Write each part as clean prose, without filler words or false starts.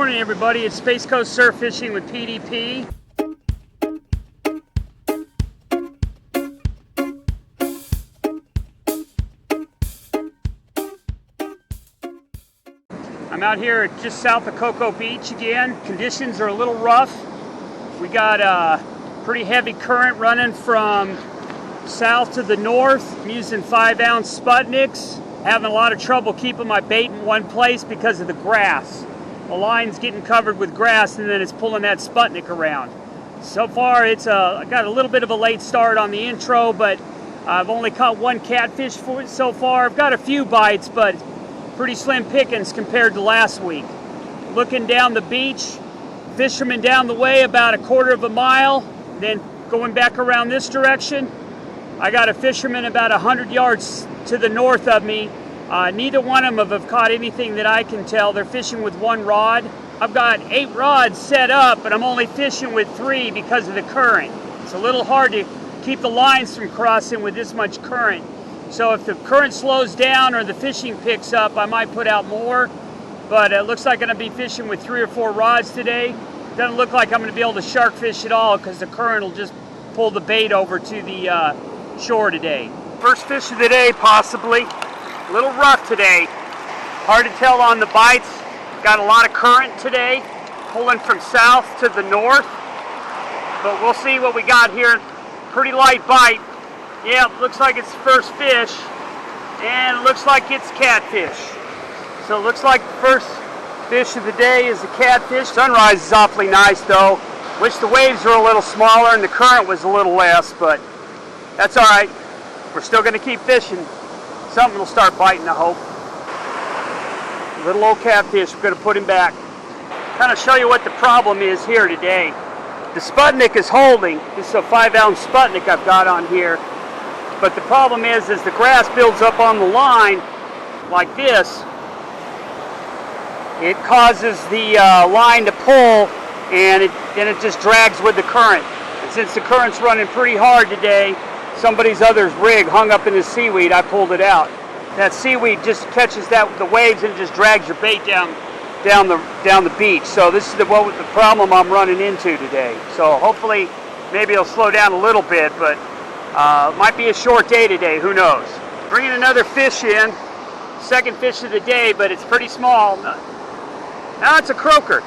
morning, everybody. It's Space Coast Surf Fishing with PDP. I'm out here just south of Cocoa Beach again. Conditions are a little rough. We got a pretty heavy current running from south to the north. I'm using 5-ounce Sputniks. Having a lot of trouble keeping my bait in one place because of the grass. The line's getting covered with grass and then it's pulling that Sputnik around. So far I got a little bit of a late start on the intro, but I've only caught one catfish so far. I've got a few bites, but pretty slim pickings compared to last week. Looking down the beach, fishermen down the way about a quarter of a mile, then going back around this direction. I got a fisherman about 100 yards to the north of me. Neither one of them have caught anything that I can tell. They're fishing with one rod. I've got 8 rods set up, but I'm only fishing with 3 because of the current. It's a little hard to keep the lines from crossing with this much current. So if the current slows down or the fishing picks up, I might put out more. But it looks like I'm going to be fishing with 3 or 4 rods today. Doesn't look like I'm going to be able to shark fish at all because the current will just pull the bait over to the shore today. First fish of the day, possibly. A little rough today. Hard to tell on the bites. Got a lot of current today, pulling from south to the north. But we'll see what we got here. Pretty light bite. Yeah, looks like it's first fish. And it looks like it's catfish. So it looks like the first fish of the day is a catfish. Sunrise is awfully nice though. Wish the waves were a little smaller and the current was a little less, but that's all right. We're still going to keep fishing. Something will start biting, I hope. Little old catfish, we're going to put him back. Kind of show you what the problem is here today. The Sputnik is holding. This is a 5-ounce Sputnik I've got on here. But the problem is the grass builds up on the line like this. It causes the line to pull, and then it just drags with the current. And since the current's running pretty hard today, somebody's other's rig hung up in the seaweed, I pulled it out. That seaweed just catches the waves and just drags your bait down the beach. So this is the problem I'm running into today. So hopefully maybe it'll slow down a little bit, but might be a short day today, who knows. Bringing another fish in, second fish of the day, but it's pretty small. Now it's a croaker.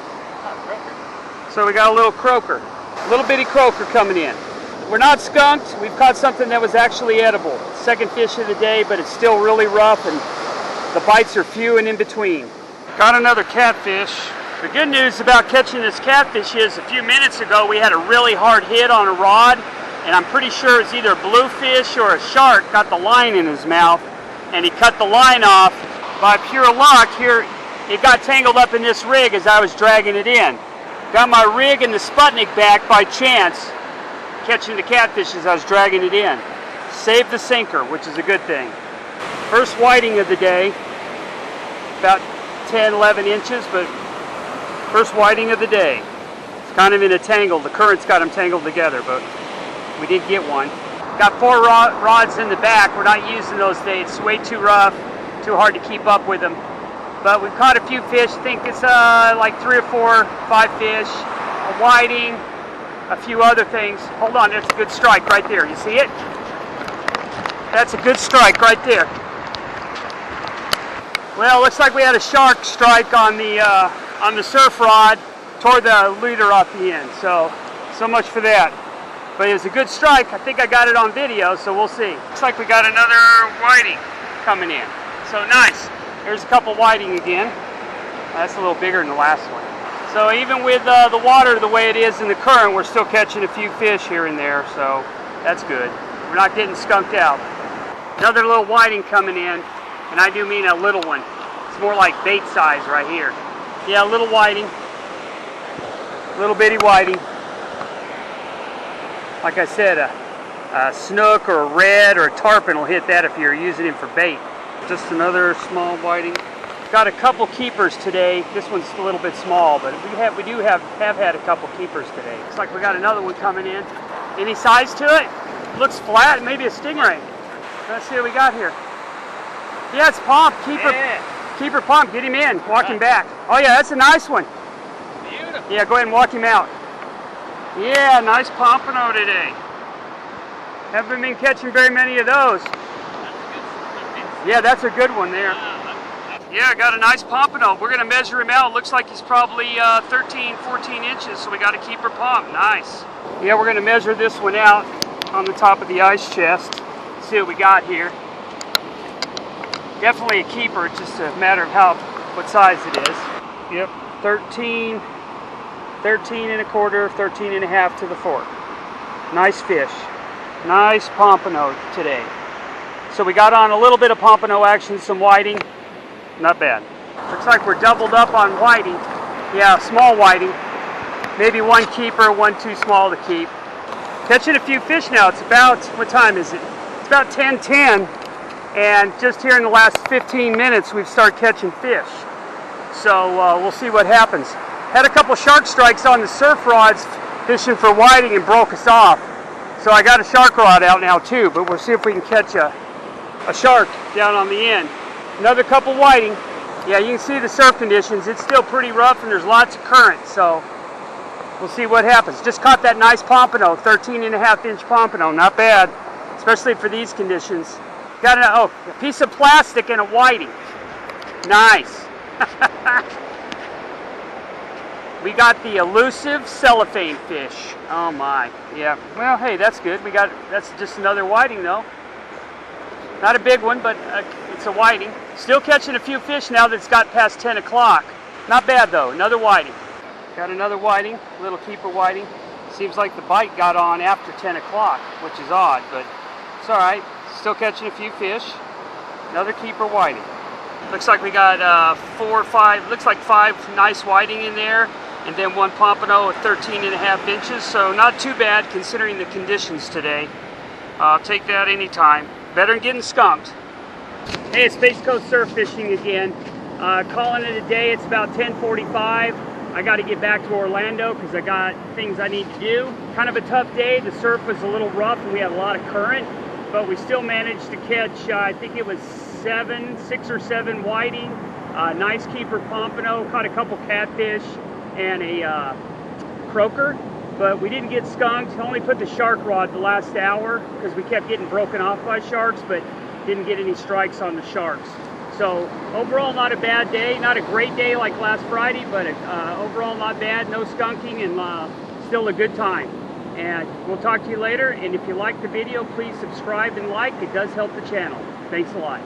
So we got a little croaker, a little bitty croaker coming in. We're not skunked. We've caught something that was actually edible. Second fish of the day, but it's still really rough and the bites are few and in between. Got another catfish. The good news about catching this catfish is a few minutes ago we had a really hard hit on a rod, and I'm pretty sure it's either a bluefish or a shark got the line in his mouth and he cut the line off. By pure luck here, it got tangled up in this rig as I was dragging it in. Got my rig and the Sputnik back by chance, catching the catfish as I was dragging it in. Saved the sinker, which is a good thing. First whiting of the day, about 10, 11 inches, but first whiting of the day. It's kind of in a tangle. The current's got them tangled together, but we did get one. Got 4 rods in the back. We're not using those today. It's way too rough, too hard to keep up with them. But we've caught a few fish. I think it's like 3 or 4, 5 fish, a whiting, a few other things. Hold on, there's a good strike right there. You see it? That's a good strike right there. Well, looks like we had a shark strike on the surf rod, tore the leader off the end. So much for that. But it was a good strike. I think I got it on video, so we'll see. Looks like we got another whiting coming in. So nice. There's a couple whiting again. That's a little bigger than the last one. So even with the water the way it is in the current, we're still catching a few fish here and there, so that's good. We're not getting skunked out. Another little whiting coming in, and I do mean a little one. It's more like bait size right here. Yeah, a little whiting. Little bitty whiting. Like I said, a snook or a red or a tarpon will hit that if you're using him for bait. Just another small whiting. Got a couple keepers today. This one's a little bit small, but we do have had a couple keepers today. Looks like we got another one coming in. Any size to it? Looks flat, maybe a stingray. Let's see what we got here. Yeah, it's Pomp. Keeper Pomp. Get him in. Walk him back. Oh yeah, that's a nice one. Yeah, go ahead and walk him out. Yeah, nice pompano today. Haven't been catching very many of those. Yeah, that's a good one there. Yeah, I got a nice pompano. We're going to measure him out. Looks like he's probably 13, 14 inches, so we got a keeper pomp. Nice. Yeah, we're going to measure this one out on the top of the ice chest. See what we got here. Definitely a keeper. It's just a matter of what size it is. Yep, 13 and a quarter, 13 and a half to the fork. Nice fish. Nice pompano today. So we got on a little bit of pompano action, some whiting. Not bad. Looks like we're doubled up on whiting. Yeah, small whiting. Maybe one keeper, one too small to keep. Catching a few fish now. It's about, what time is it? It's about 10:10. And just here in the last 15 minutes, we've started catching fish. So we'll see what happens. Had a couple shark strikes on the surf rods fishing for whiting and broke us off. So I got a shark rod out now too, but we'll see if we can catch a shark down on the end. Another couple whiting. Yeah, you can see the surf conditions. It's still pretty rough and there's lots of current, so we'll see what happens. Just caught that nice pompano, 13 and a half inch pompano. Not bad, especially for these conditions. Got a piece of plastic and a whiting. Nice. We got the elusive cellophane fish. Oh my, yeah. Well, hey, that's good. That's just another whiting though. Not a big one, but it's a whiting. Still catching a few fish now that it's got past 10 o'clock. Not bad though, another whiting. Got another whiting, little keeper whiting. Seems like the bite got on after 10 o'clock, which is odd, but it's all right. Still catching a few fish. Another keeper whiting. Looks like we got 4 or 5, looks like 5 nice whiting in there, and then one pompano at 13 and a half inches, so not too bad considering the conditions today. I'll take that anytime. Better than getting skunked. Hey, it's Space Coast Surf Fishing again. Calling it a day. It's about 10:45. I got to get back to Orlando because I got things I need to do. Kind of a tough day. The surf was a little rough and we had a lot of current, but we still managed to catch, I think it was 6 or 7 whiting, nice keeper pompano, caught a couple catfish and a croaker, but we didn't get skunked. Only put the shark rod the last hour because we kept getting broken off by sharks, but didn't get any strikes on the sharks. So overall, not a bad day. Not a great day like last Friday, but overall not bad. No skunking and still a good time. And we'll talk to you later. And if you like the video, please subscribe and like. It does help the channel. Thanks a lot.